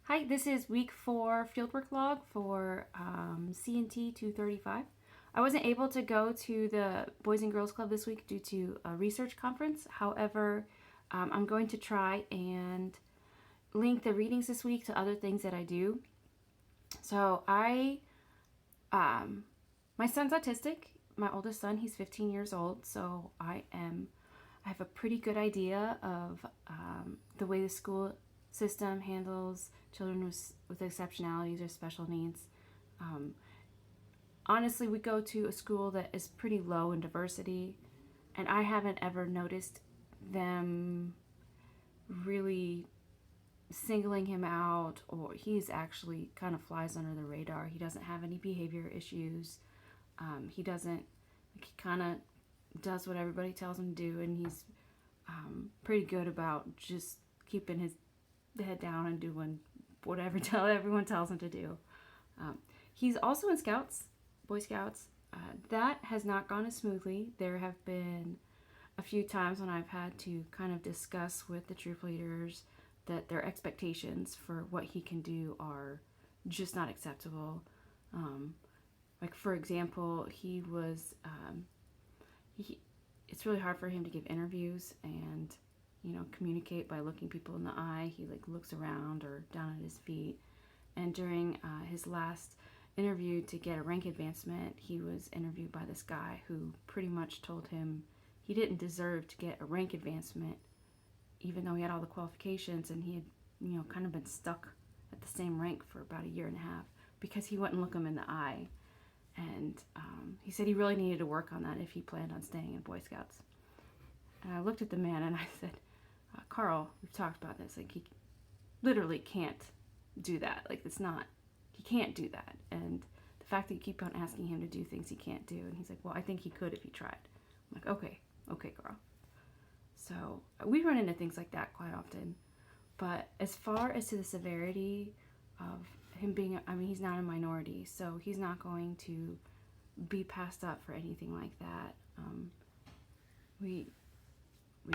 Hi, this is week 4 fieldwork log for CNT 235. I wasn't able to go to the Boys and Girls Club this week due to a research conference. However, I'm going to try and link the readings this week to other things that I do. So my son's autistic. My oldest son, he's 15 years old. So I have a pretty good idea of the way the school system handles children with exceptionalities or special needs. Um, Honestly, we go to a school that is pretty low in diversity, and I haven't ever noticed them really singling him out, or he's actually kind of flies under the radar. He doesn't have any behavior issues. He doesn't, he kind of does what everybody tells him to do, and he's pretty good about just keeping his head down and doing whatever everyone tells him to do. He's also in Scouts, Boy Scouts. That has not gone as smoothly. There have been a few times when I've had to kind of discuss with the troop leaders that their expectations for what he can do are just not acceptable. Like, for example, it's really hard for him to give interviews and communicate by looking people in the eye. He looks around or down at his feet. And during his last interview to get a rank advancement, he was interviewed by this guy who pretty much told him he didn't deserve to get a rank advancement, even though he had all the qualifications, and he had kind of been stuck at the same rank for about a year and a half because he wouldn't look him in the eye. And he said he really needed to work on that if he planned on staying in Boy Scouts. And I looked at the man and I said, Carl, we've talked about this. Like, he literally can't do that. Like, he can't do that. And the fact that you keep on asking him to do things he can't do. And he's like, well, I think he could if he tried. I'm like, okay, Carl. So we run into things like that quite often. But as far as to the severity of him being, he's not a minority, so he's not going to be passed up for anything like that. We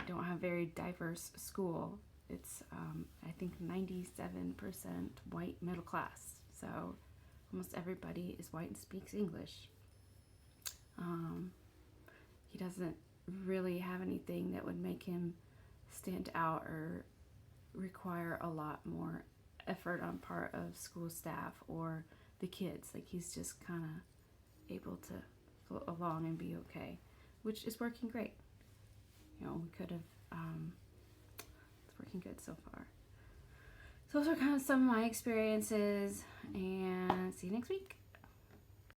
don't have a very diverse school. It's I think 97% white middle class, so almost everybody is white and speaks English. He doesn't really have anything that would make him stand out or require a lot more effort on part of school staff or the kids. Like, he's just kind of able to float along and be okay, which is working great. We could have, it's working good so far. So those are kind of some of my experiences, and see you next week.